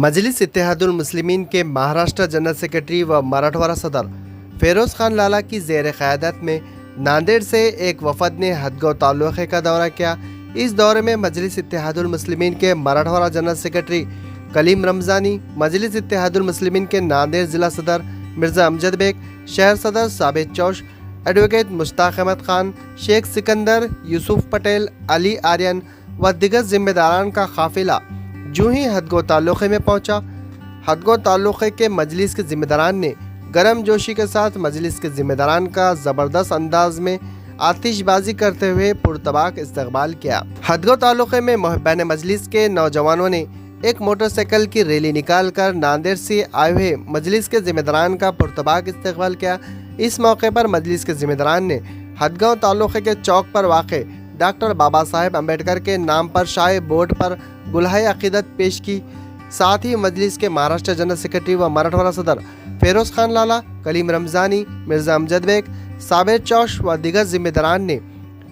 मजलिस इत्तेहादुल मुस्लिमीन के Maharashtra general secretary व मराठवाड़ा सदर फेरोज़ खान लाला की ज़ेर क़यादत में नांदेड़ से एक वफ़द ने हदगो ताल्लुक़े का दौरा किया। इस दौरे में मजलिस इत्तेहादुल मुस्लिमीन के मराठवाड़ा जनरल सेक्रेटरी कलीम रमज़ानी, मजलिस इत्तेहादुल मुस्लिमीन के नांदेड़ ज़िला सदर मिर्ज़ा अमजद बेग, शहर सदर साबित चौश, एडवोकेट मुश्ताक अहमद खान, शेख सिकंदर, यूसुफ पटेल, अली आर्यन व दिगर ज़िम्मेदारान का काफ़िला जो ही हदगो ताल्लुक़े में पहुंचा, हदगो ताल्लुक़े के मजलिस के ज़िम्मेदारान ने गर्म जोशी के साथ मजलिस के ज़िम्मेदारान का ज़बरदस्त अंदाज में आतिशबाजी करते हुए पुरतबाक इस्तकबाल किया। हदगो ताल्लुक़े में मुहिब्बान मजलिस के नौजवानों ने एक मोटरसाइकिल की रैली निकालकर नांदेड़ से आए हुए मजलिस के ज़िम्मेदारान का पुरतबाक इस्तकबाल किया। इस मौके पर मजलिस के ज़िम्मेदारान ने हदगो ताल्लुक़े के चौक पर वाक़े डॉक्टर बाबा साहेब अम्बेडकर के नाम पर शाये बोर्ड पर गुलहाए अक़ीदत पेश की। साथ ही मजलिस के महाराष्ट्र जनरल सेक्रेटरी व मराठवाड़ा सदर फेरोज़ खान लाला, कलीम रमज़ानी, मिर्ज़ा अमजद बेग, साबित चौश व दिगर ज़िम्मेदारान ने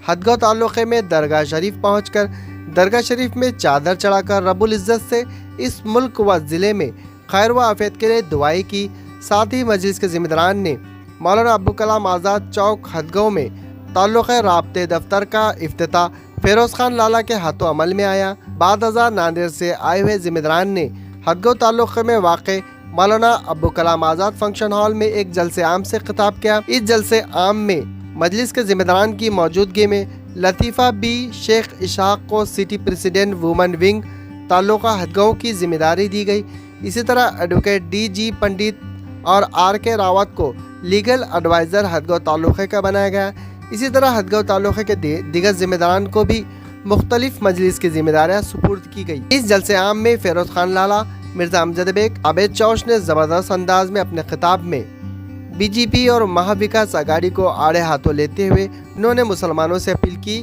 हदगो ताल्लुक़े में दरगाह शरीफ पहुँचकर दरगाह शरीफ में चादर चढ़ाकर रब्बुल इज़्ज़त से इस मुल्क व ज़िले में खैर व आफ़ियत के लिए दुआई की। साथ ही मजलिस के ज़िम्मेदारान ने मौलाना अब्दुल कलाम आज़ाद चौक हदगो में ताल्लुक़े राब्ते दफ्तर का इफ्तिताह फेरोज़ खान लाला के हाथों अमल में आया। बाद हज़ार नांदेड़ से आए हुए ज़िम्मेदारान ने हदगो ताल्लुक़े में वाक़े मौलाना अब्दुल कलाम आज़ाद फंक्शन हॉल में एक जलसे आम से खिताब किया। इस जलसे आम में मजलिस के ज़िम्मेदारान की मौजूदगी में लतीफ़ा बी शेख इशाक को सिटी प्रेसिडेंट वुमेन विंग ताल्लुक़ा हदगो की ज़िम्मेदारी दी गई। इसी तरह एडवोकेट डी.जी. पंडित और आर.के. रावत को लीगल एडवाइज़र हदगो ताल्लुक़े का बनाया गया। इसी तरह हदगो ताल्लुक़े के दिगर ज़िम्मेदारान को भी मुख्तलिफ मजलिस की ज़िम्मेदारियाँ सुपुर्द की गई। इस जलसे आम में फेरोज़ खान लाला, मिर्ज़ा अमजद बेग, आबिद चौश ने ज़बरदस्त अंदाज में अपने खिताब में बीजेपी और महाविकास आघाड़ी को आड़े हाथों लेते हुए उन्होंने मुसलमानों से अपील की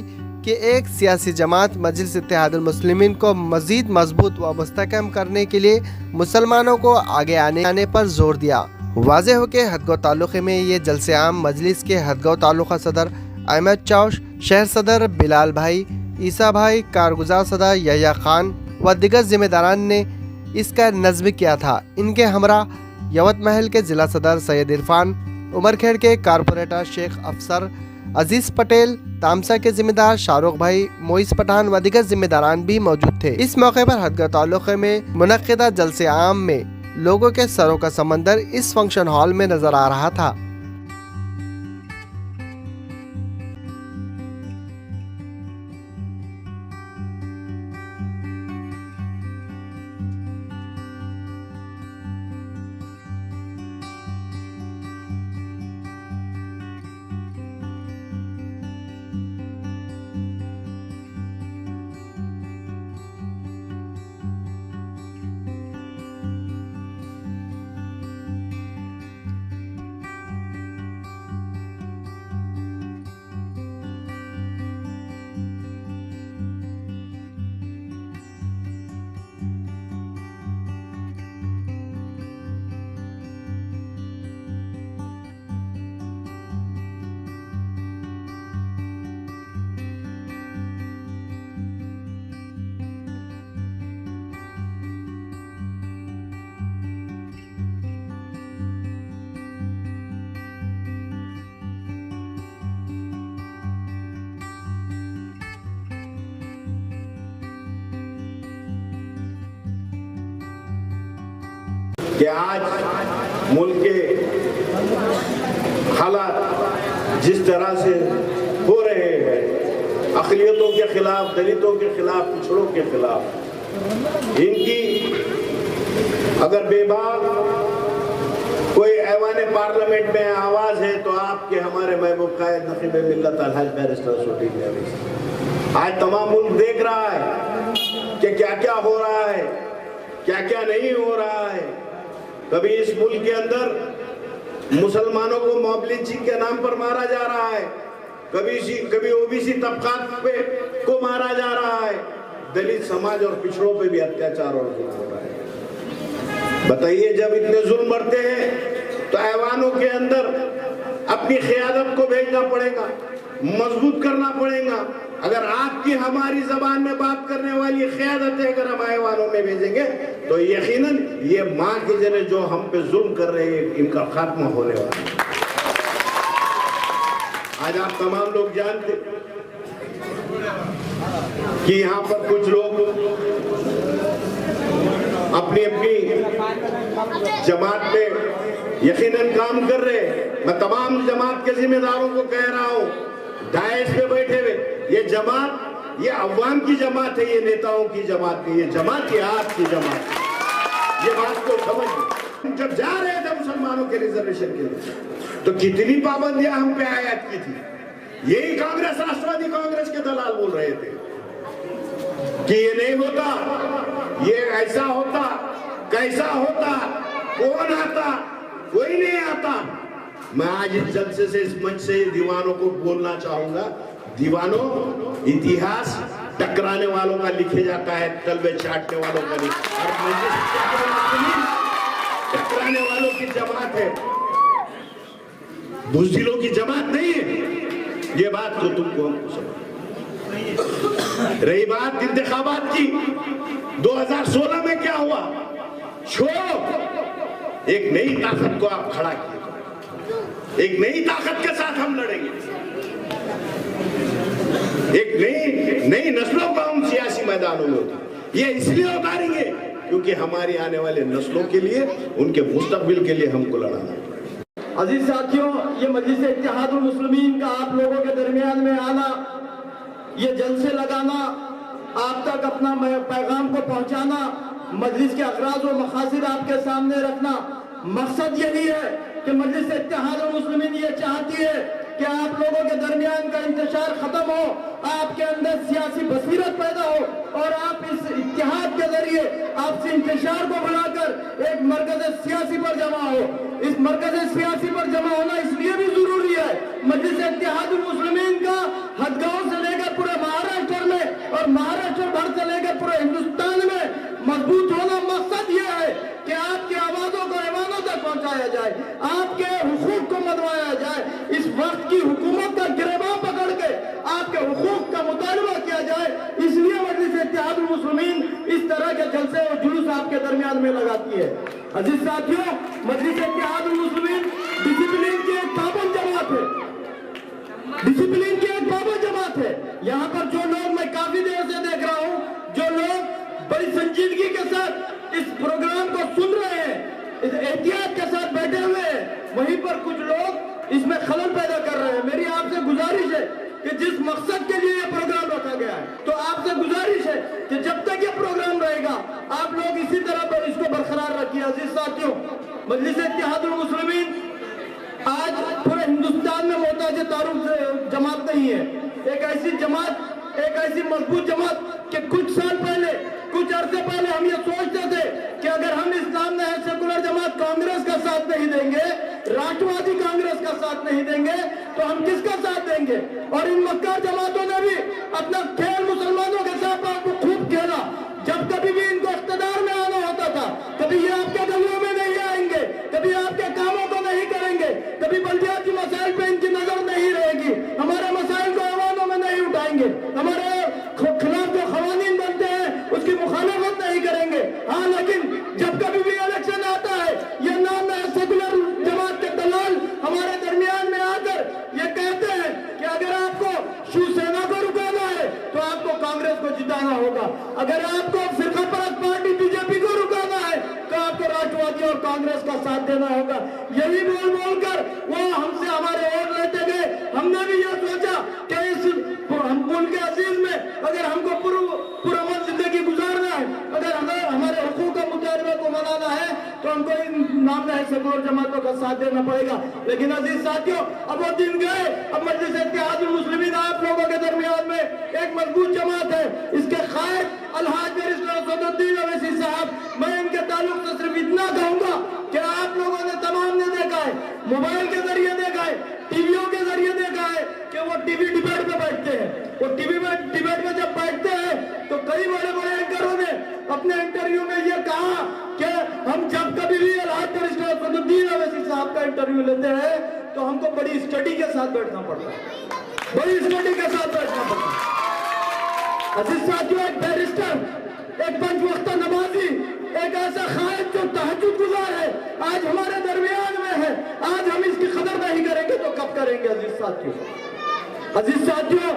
कि एक सियासी जमात मजलिस इत्तेहादुल मुस्लिमीन को मज़ीद मजबूत व मुस्तहकम करने के लिए मुसलमानों को आगे आने पर जोर दिया। वाज़ेह हो के हदगो ताल्लुक़े में ये जलसे आम मजलिस के हदगो ताल्लुक़ा सदर अहमद चौश, शहर सदर बिलाल भाई, ईसा भाई, कारगुजार सदर यहया खान व दिगर ज़िम्मेदारान ने इसका नज़्म किया था। इनके हमरा यवत महल के ज़िला सदर सैयद इरफान, उमरखेड़ के कारपोरेटर शेख अफसर अजीज़ पटेल, तामसा के ज़िम्मेदार शाहरुख भाई, मोइस पठान व दिगर ज़िम्मेदारान भी मौजूद थे। इस मौके पर हदगो ताल्लुक़े में मुनक़्क़िदा जलसे आम में लोगों के सरों का समंदर इस फंक्शन हॉल में नजर आ रहा था। कि आज मुल्क के हालात जिस तरह से हो रहे हैं, अक़लियतों के खिलाफ, दलितों के खिलाफ, पिछड़ों के खिलाफ, इनकी अगर बेबाक कोई ऐवान पार्लियामेंट में आवाज़ है तो आपके हमारे महबूब कायद नक़ीब मिल्लत अलहाज बैरिस्टर शोटी में आज तमाम मुल्क देख रहा है कि क्या क्या हो रहा है, क्या क्या नहीं हो रहा है। कभी इस मुल्क के अंदर मुसलमानों को मॉब लिंचिंग के नाम पर मारा जा रहा है, कभी ओबीसी तबकात पे को मारा जा रहा है, दलित समाज और पिछड़ों पे भी अत्याचार और जुल्म हो रहा है। बताइए, जब इतने जुल्म बढ़ते हैं तो ऐवानों के अंदर अपनी क़यादत को भेजना पड़ेगा, मजबूत करना पड़ेगा, اگر آپ کی ہماری زبان میں بات کرنے والی قیادتیں اگر ہم ایوانوں میں بھیجیں گے تو یقیناً یہ ماں کی جنیں جو ہم پہ ظلم کر رہے ہیں ان کا خاتمہ ہونے والا ہے۔ آج آپ تمام لوگ جانتے کہ یہاں پر کچھ لوگ اپنی جماعت میں یقیناً کام کر رہے ہیں۔ میں تمام جماعت کے ذمہ داروں کو کہہ رہا ہوں، ڈائس پہ بیٹھے ہوئے، یہ جماعت یہ عوام کی جماعت ہے، یہ نیتاؤں کی جماعت ہے، یہ جماعت یہ آپ کی جماعت ہے۔ یہ بات کو سمجھ، جب جا رہے تھے مسلمانوں کے ریزرویشن کے لیے تو کتنی پابندیاں ہم پہ عائد کی تھی۔ یہی کانگریس راشٹروادی کانگریس کے دلال بول رہے تھے کہ یہ نہیں ہوتا، یہ ایسا ہوتا، کیسا ہوتا، کون آتا، کوئی نہیں آتا۔ میں آج اس جلسے سے اس منچ سے دیوانوں کو بولنا چاہوں گا، دیوانوں، اتہاس ٹکرانے والوں کا لکھے جاتا ہے، تلوے چاٹنے والوں کا نہیں، اور ٹکرانے والوں کی جماعت ہے، بزدلوں کی جماعت نہیں ہے۔ یہ بات کو تم کو ہم کو سمجھ۔ رہی بات انتخابات کی، 2016 میں کیا ہوا؟ چھوڑو، ایک نئی طاقت کو آپ کھڑا کیے، ایک نئی طاقت کے ساتھ ہم لڑیں گے، ایک نئی نسلوں کو ہم سیاسی میدانوں میں اتاریں۔ یہ اس لیے اتاریں گے کیونکہ ہماری آنے والے نسلوں کے لیے، ان کے مستقبل کے لیے ہم کو لڑانا ہے۔ عزیز ساتھیوں، یہ مجلس اتحاد المسلمین کا آپ لوگوں کے درمیان میں آنا، یہ جلسے لگانا، آپ تک اپنا پیغام کو پہنچانا، مجلس کے اغراض و مقاصد آپ کے سامنے رکھنا، مقصد یہی ہے کہ مجلس اتحاد المسلمین یہ چاہتی ہے کہ آپ لوگوں کے درمیان کا انتشار ختم ہو، آپ کے اندر سیاسی بصیرت پیدا ہو، اور آپ اس اتحاد کے ذریعے آپ سے انتشار کو بلا کر ایک مرکز سیاسی پر جمع ہو۔ اس مرکز سیاسی پر جمع ہونا اس لیے بھی ضروری ہے، مجلس اتحاد المسلمین کا ہدگاؤں سے لے کر پورے مہاراشٹر میں اور مہاراشٹر بھر سے لے کر پورے ہندوستان میں مضبوط ہونا مقصد یہ ہے کہ آپ کی آوازوں کو ایوانوں تک پہنچایا جائے، آپ کے حقوق کو منوایا جائے، اس وقت کی حکومت کا گریباں پکڑ کے آپ کے حقوق کا مطالبہ کیا جائے۔ اس لیے مجلس اتحاد المسلمین اس طرح کے جلسے اور جلوس آپ کے درمیان میں لگاتی ہے۔ عزیز ساتھیوں، مجلس اتحاد المسلمین ڈسپلین کی ایک پابند جماعت ہے، ڈسپلین کی ایک پابند جماعت ہے۔ یہاں پر جو لوگ، میں کافی دیر سے دیکھ رہا ہوں، جو لوگ بڑی سنجیدگی کے ساتھ اس پروگرام کو سن رہے ہیں، اس احتیاط کے ساتھ بیٹھے ہوئے ہیں، وہیں پر کچھ لوگ اس میں خلل پیدا کر رہے ہیں۔ میری آپ سے گزارش ہے کہ جس مقصد کے لیے یہ پروگرام رکھا گیا ہے، تو آپ سے گزارش ہے کہ جب تک یہ پروگرام رہے گا آپ لوگ اسی طرح پر اس کو برقرار رکھیے۔ عزیز ساتھیوں، مجلس اتحاد المسلمین آج پورے ہندوستان میں محتاج تعارف جماعت نہیں ہے، ایک ایسی جماعت، ایک ایسی مضبوط جماعت کہ کچھ سال پہلے، کچھ عرصے پہلے ہم یہ سوچتے تھے کہ اگر ہم اسلام میں سیکولر جماعت کانگریس کا ساتھ نہیں دیں گے، راشٹروادی کانگریس کا ساتھ نہیں دیں گے، تو ہم کس کا ساتھ دیں گے؟ اور ان مکار جماعتوں نے بھی اپنا کھیل مسلمانوں کے ساتھ خوب کھیلا۔ جب کبھی بھی ان کو اقتدار میں آنا ہوتا تھا، کبھی یہ آپ کے گلیوں میں نہیں آئیں گے، کبھی آپ کے کاموں کو نہیں کریں گے، کبھی بلدیاتی مسائل پہ ان کی نظر نہیں رہے گی، ہمارے مسائل کو ایوانوں میں نہیں اٹھائیں گے، ہمارے خلاف جو قوانین بنتے ہیں اس کی مخالفت نہیں کریں گے۔ ہاں، لیکن جب کبھی بھی الیکشن آتا ہے، یہ نام سیکولر جماعت کے دلال ہمارے درمیان میں آ کر یہ کہتے ہیں کہ اگر آپ کو شیو سینا کو رکانا ہے تو آپ کو کانگریس کو جتانا ہوگا، اگر آپ کو فرقہ پرست پارٹی بی جے پی کو رکانا ہے تو آپ کو راشٹروادی اور کانگریس کا ساتھ دینا ہوگا۔ یہی بول بول کر وہ ہم سے ہمارے ووٹ لیتے گئے۔ ہم نے بھی یہ سوچا کہ اس ملک عزیز میں اگر ہم کو پرامن زندگی گزارنا ہے، اگر ہمارے حقوق کا مطالبہ کو منانا ہے تو ہم کو ان نامزد سیکولر جماعتوں کا ساتھ دینا پڑے گا۔ لیکن عزیز ساتھیوں، اب وہ دن گئے، اب مجلس اتحاد المسلمین آپ لوگوں کے درمیان میں ایک مضبوط جماعت ہے۔ اس کے قائد الحاج بیرسٹر اسد الدین اویسی صاحب، میں ان کے تعلق سے صرف اتنا کہوں گا کہ آپ لوگوں نے تمام نے دیکھا ہے، موبائل کے ذریعے دیکھا ہے، ٹی ویوں کے ذریعے دیکھا ہے کہ وہ ٹی وی ڈیبیٹ میں بیٹھتے ہیں۔ وہ ٹی وی میں ڈیبیٹ میں جب بیٹھتے ہیں تو کئی بڑے بڑے اینکروں نے اپنے انٹرویو میں یہ کہا کہ ہم جب کبھی بھی الحاج بیرسٹر اسد الدین اویسی صاحب کا انٹرویو لیتے ہیں تو ہم کو بڑی اسٹڈی کے ساتھ بیٹھنا پڑتا ہے، بڑی اسٹڈی کے ساتھ بیٹھنا پڑتا ہے۔ अजीज साथियों, एक बैरिस्टर, एक पंच वक्ता नमाजी, एक ऐसा खालिद जो तहज्जुद गुजार है, आज हमारे दरमियान में है। आज हम इसकी कदर नहीं करेंगे तो कब करेंगे? अजीज साथियों,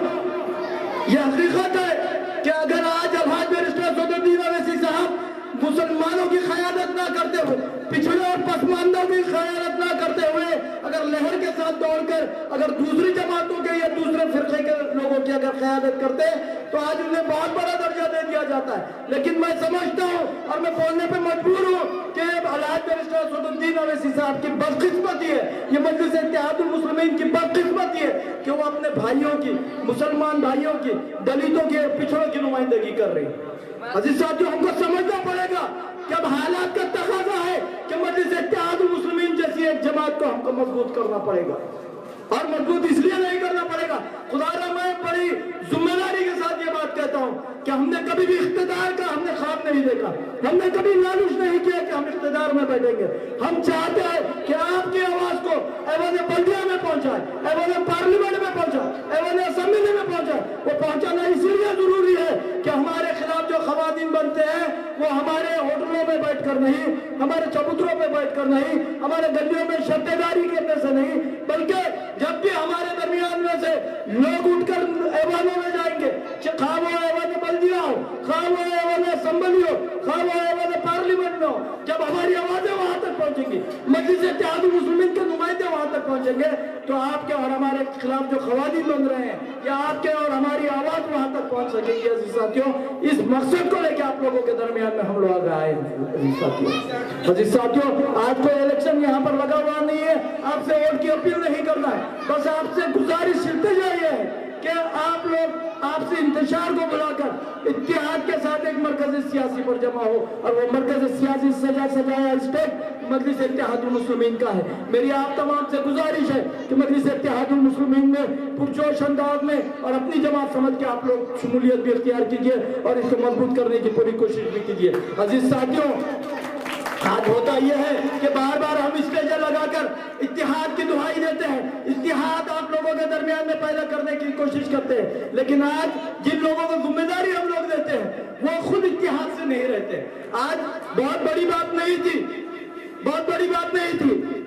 ये हकीकत है कि अगर आज अलहाज बैरिस्टर सदरुद्दीन अवैसी साहब मुसलमानों की क़यादत ना करते हुए, पिछड़े और पसमानदों की क़यादत ना करते हुए अगर लहर के साथ दौड़कर अगर दूसरी जमातों के या दूसरे फिरके के लोगों की अगर क़यादत करते तो आज उन्हें बहुत बड़ा दर्जा दे दिया जाता है। लेकिन मैं समझता हूँ और मैं बोलने पे मजबूर हूँ कि अलहाज बैरिस्टर सदरुद्दीन अवैसी साहब की बदकिस्मती है, ये मजलिस इत्तेहादुल मुस्लिमीन की बदकिस्मती है कि वो अपने भाइयों की, मुसलमान भाइयों की, दलितों के, पिछड़ों की नुमाइंदगी कर रही है। अजीज साथियों, हमको समझना पड़ेगा कि अब हालात का तकाजा है कि मजलिस इत्तेहादुल मुस्लिमीन जैसी एक जमात को हमको मजबूत करना पड़ेगा। और मजबूत इसलिए नहीं करना पड़ेगा, खुदारा मैं बड़ी जिम्मेदारी के साथ ये बात कहता हूँ कि हमने कभी भी इख्तिदार का हमने ख्वाब नहीं देखा, हमने कभी लालूच नहीं किया कि हम इख्तिदार में बैठेंगे। हम चाहते हैं कि आपकी आवाज को ऐवान बल्दिया में पहुंचाए, ऐवान पार्लियामेंट में पहुंचाए, ऐवान असेंबली में पहुंचाए। वो पहुंचाना इसलिए जरूरी है कि हमारे खिलाफ जो खवातीन बनते हैं वो हमारे होटलों में बैठकर नहीं, हमारे चबूतरों में बैठकर नहीं, हमारे गलियों में शर्तेदारी करने से नहीं, बल्कि जब भी हमारे दरमियान में से लोग उठकर ऐवानों में जाएंगे, खा वो ऐवान बल्दिया हो, खा वो ऐवान असेंबली हो, खा वो ऐवान पार्लियामेंट में हो, जब हमारी आवाजें वहां तक पहुंचेंगी, मजलिस इत्तेहादुल मुस्लिमीन के नुमाइंदे वहां तक पहुंचेंगे, तो आपके और हमारे खिलाफ जो खवातीन बन रहे हैं या आपके और हमारी आवाज वहां तक पहुंच सकेगी। अजीज साथियों, इस मकसद को लेकर आप लोगों के दरमियान में हम लोग आए हैं। अजीज साथियों, आज कोई इलेक्शन यहाँ पर लगा हुआ नहीं है, आपसे वोट की अपील नहीं करना है, बस आपसे गुजारिश इल्तिजा ये है कि आप लोग आपसे इंतशार को बुलाकर इत्तेहाद के साथ एक मरकज़ सियासी पर जमा हो, और वो मरकज़ सियासी सजाया स्टेट मजलिस इत्तेहादुल मुस्लिमीन का है। मेरी आप तमाम से गुजारिश है कि मजलिस इत्तेहादुल मुस्लिमीन में पुरजोश अंदाज में और अपनी जमात समझ के आप लोग शमूलियत भी इख्तियार कीजिए और इसको मजबूत करने की पूरी कोशिश भी कीजिए। अजीज साथियों, आज होता यह है कि बार बार हम स्टेजें लगाकर इत्तेहाद की दुहाई देते हैं, इत्तेहाद आप लोगों के दरमियान में पैदा करने की कोशिश करते हैं, लेकिन आज जिन लोगों को जिम्मेदारी हम लोग देते हैं वो खुद इत्तेहाद से नहीं रहते। आज बहुत बड़ी बात नहीं थी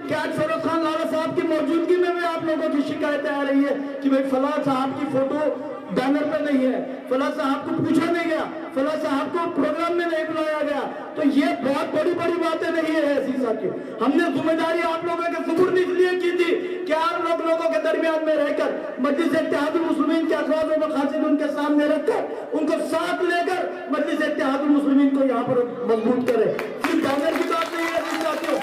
कि आज फेरोज खान लाला साहब की मौजूदगी में आप लोगों की शिकायतें आ रही है कि भाई फला साहब की फोटो बैनर पे नहीं है, फला साहब को पूछा नहीं गया, फला साहब को प्रोग्राम में नहीं बुलाया गया। तो ये बहुत बड़ी बातें नहीं है ऐसी साथियों। हमने जिम्मेदारी आप लोगों के सुपुर्द इसलिए की थी कि आप लोगों के दरमियान में रहकर मजलिस इत्तेहादुल मुस्लिमीन के अफराद व मकासद उनके सामने रखकर उनको साथ लेकर मजलिस इत्तेहादुल मुस्लिमीन को यहाँ पर मजबूत करें। सिर्फ बैनर की बात नहीं है साथियों,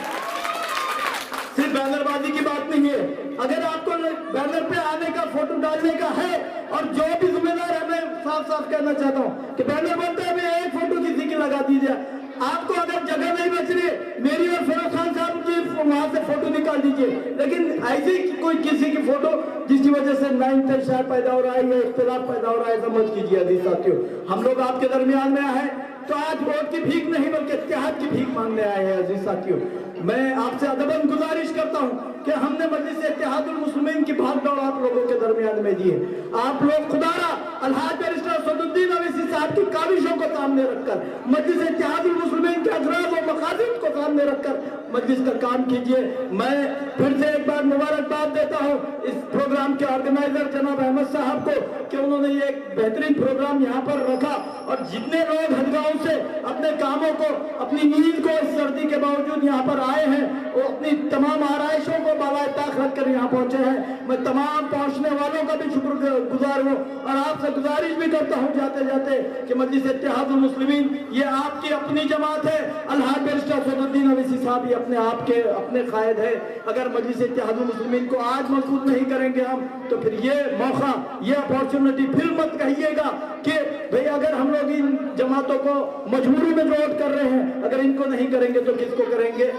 सिर्फ बैनरबाजी की बात नहीं है। अगर आपको बैनर पे आने का, फोटो डालने का है, और जो भी जिम्मेदार है, मैं साफ कहना चाहता हूँ कि बैनर बनता है, मैं एक फोटो किसी की लगा दीजिए। आपको अगर जगह नहीं बच रही, मेरी और फेरोज खान साहब की वहां से फोटो निकाल दीजिए, लेकिन ऐसी कोई किसी की फोटो जिसकी वजह से ना इंतशार पैदा हो रहा है या इख्तिलाफ पैदा हो रहा है, ऐसा मत कीजिए। अजीज साथियों, हम लोग आपके दरमियान में आए तो आज वोट की भीख नहीं बल्कि इत्तेहाद की भीख मांगने आए हैं। अजीज साथियों, मैं आपसे अदबन गुजारिश करता हूं कि हमने मजलिस इत्तेहादुल मुस्लिमीन की भागदौड़ आप लोगों के दरमियान में दी है। आप लोग खुदारा अलहाज बैरिस्टर सदरुद्दीन अवैसी साहब की काविशों को सामने रखकर, मजलिस इत्तेहादुल मुस्लिमीन के अगराज और मकासद को सामने रखकर मजलिस का काम कीजिए। मैं फिर से एक बार मुबारकबाद देता हूँ इस प्रोग्राम के ऑर्गेनाइजर जनाब अहमद साहब को कि उन्होंने ये एक बेहतरीन प्रोग्राम यहाँ पर रखा, और जितने लोग हदगांव से अपने कामों को, अपनी नींद को इस सर्दी के बावजूद यहाँ पर आए हैं, वो अपनी तमाम आराइशों को बाला ताक रख कर यहाँ पहुंचे हैं। मैं तमाम पहुंचने वालों का भी शुक्रगुजार हूँ और आपसे गुजारिश भी करता हूँ जाते जाते कि मजलिस इत्तेहादुल मुस्लिमीन ये आपकी अपनी जमात है। अलहाज बैरिस्टर सदरुद्दीन अवैसी साहब ये अपने आप के अपने कायद है। अगर मजलिस इत्तेहादुल मुस्लिमीन को आज मजबूत नहीं करेंगे हम, तो फिर ये मौका, ये अपॉर्चुनिटी फिर मत कहिएगा कि भाई अगर हम लोग इन जमातों को मजबूरी में वोट कर रहे हैं, अगर इनको नहीं करेंगे तो किसको करेंगे।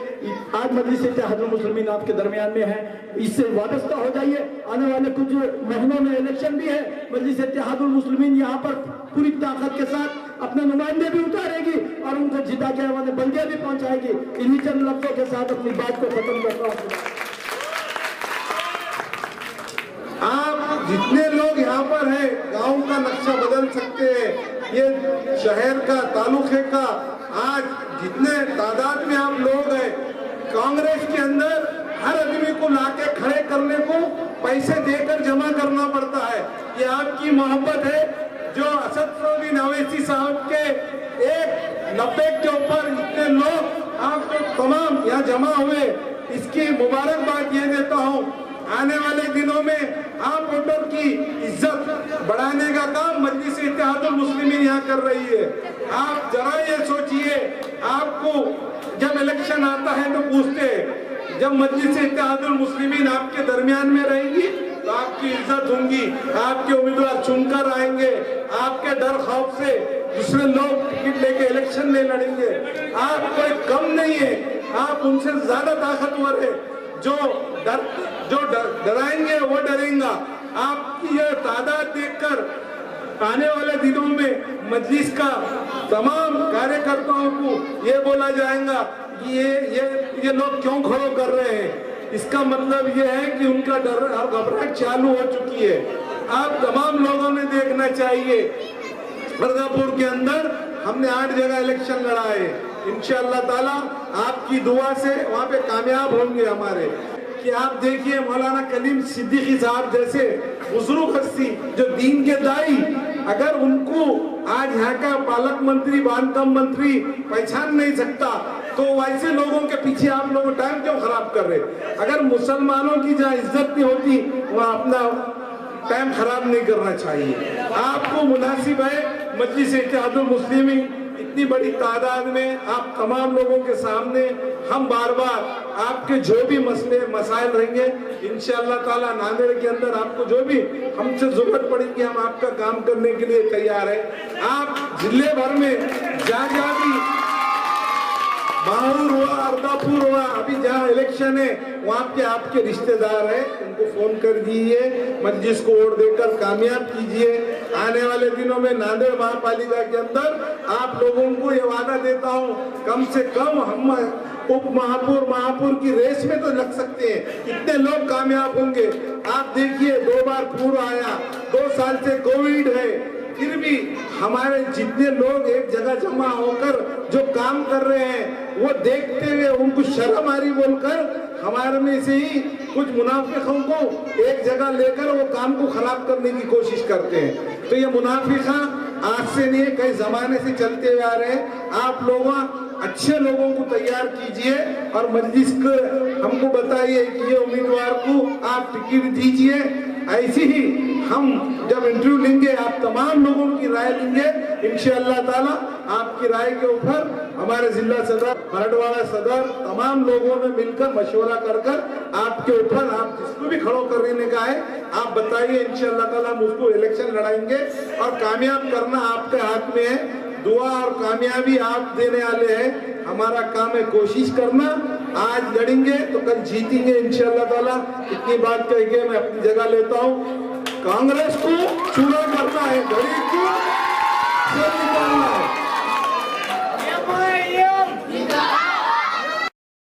आज मजलिस इत्तेहादुल मुस्लिमीन आपके दरमियान में है, इससे वाबस्ता हो जाइए। आने वाले कुछ महीनों में इलेक्शन भी है। मजलिस इत्तेहादुल मुस्लिमीन यहाँ पर पूरी ताकत के साथ अपने नुमाइंदे भी उतारेगी और उनको जिता के हमारे बल्दिया भी पहुंचाएगी। इन्हीं चंद लफ्जों के साथ अपनी बात को खत्म करता हूँ। आप जितने लोग लोग यहाँ पर हैं, गांव का नक्शा बदल सकते हैं, ये शहर का, तालुके का, आज जितने तादाद में आप लोग हैं, कांग्रेस के अंदर हर आदमी को लाके खड़े करने को पैसे देकर जमा करना पड़ता है। ये आपकी मोहब्बत है जो असदुद्दीन ओवैसी साहब के एक 90 के ऊपर इतने लोग आपको तमाम यहाँ जमा हुए, इसकी मुबारकबाद ये देता हूँ। आने वाले दिनों में आप वोटर की इज्जत बढ़ाने का काम मजलिस इत्तेहादुल मुस्लिमीन यहाँ कर रही है। आप जरा ये सोचिए, आपको जब इलेक्शन आता है तो पूछते हैं, जब मजलिस इत्तेहादुल मुस्लिमीन आपके दरमियान में रहेगी तो आपकी इज्जत होगी, आपके उम्मीदवार चुनकर आएंगे, आपके डर खौफ से दूसरे लोग टिकट लेके इलेक्शन नहीं लड़ेंगे। आप कोई कम नहीं है, आप उनसे ज्यादा ताकतवर है। जो डराएंगे वो डरेंगे। आपकी यह तादाद देखकर आने वाले दिनों में मजलिस का तमाम कार्यकर्ताओं को ये बोला जाएगा कि ये लोग क्यों खड़ो कर रहे हैं। इसका मतलब ये है कि उनका डर और घबराहट चालू हो चुकी है। आप तमाम लोगों ने देखना चाहिए, मिर्जापुर के अंदर हमने 8 जगह इलेक्शन लड़ा है। इंशाअल्लाह ताला आपकी दुआ से वहाँ पे कामयाब होंगे हमारे। कि आप देखिए मौलाना कलीम सिद्दीकी साहब जैसे बुजुर्ग हस्ती जो दीन के दाई, अगर उनको आज यहाँ का पालक मंत्री, बांधकाम मंत्री पहचान नहीं सकता तो वैसे लोगों के पीछे आप लोग टाइम क्यों खराब कर रहे। अगर मुसलमानों की जहाँ इज्जत नहीं होती वहाँ अपना टाइम खराब नहीं करना चाहिए। आपको मुनासिब है मजलिस इत्तेहादुल मुस्लिमीन इतनी बड़ी तादाद में आप तमाम लोगों के सामने हम बार बार आपके जो भी मसले मसाइल रहेंगे इंशाअल्लाह ताला नांदेड़ के अंदर आपको जो भी हमसे जरूरत पड़ेगी हम आपका काम करने के लिए तैयार है। आप जिले भर में जहाँ भी बाहर हुआ, अर्दापुर हुआ, अभी जहाँ इलेक्शन है वहाँ के आपके रिश्तेदार हैं, उनको फोन कर दीजिए, मजलिस को वोट देकर कामयाब कीजिए। आने वाले दिनों में नांदेड़ महापालिका के अंदर आप लोगों को ये वादा देता हूँ, कम से कम हम उप महापौर की रेस में तो लग सकते हैं, इतने लोग कामयाब होंगे। आप देखिए 2 बार पूर आया, 2 साल से कोविड है, फिर भी हमारे जितने लोग एक जगह जमा होकर जो काम कर रहे हैं वो देखते हुए उनको शर्म आ रही बोलकर हमारे में से ही कुछ मुनाफिकों को एक जगह लेकर वो काम को खराब करने की कोशिश करते हैं। तो ये मुनाफिका आज से नहीं, कई जमाने से चलते हुए आ रहे हैं। आप लोग अच्छे लोगों को तैयार कीजिए और मजलिस को हमको बताइए कि ये उम्मीदवार को आप टिकट दीजिए। ऐसे ही हम जब इंटरव्यू लेंगे आप तमाम लोगों की राय लेंगे इंशाअल्लाह ताला। आपकी राय के ऊपर हमारे जिला सदर, मराठवाड़ा सदर, तमाम लोगों ने मिलकर मशवरा कर आपके ऊपर आप जिसको भी खड़ो करने का है आप बताइए, इंशाअल्लाह ताला हम उसको इलेक्शन लड़ाएंगे और कामयाब करना आपके हाथ में है। दुआ और कामयाबी आप देने वाले हैं, हमारा काम है कोशिश करना। आज लड़ेंगे तो कल जीतेंगे इंशाअल्लाह ताला। इतनी बात कह के मैं अपनी जगह लेता हूँ। कांग्रेस को चूड़ा करना है, गरीब को निकालना है।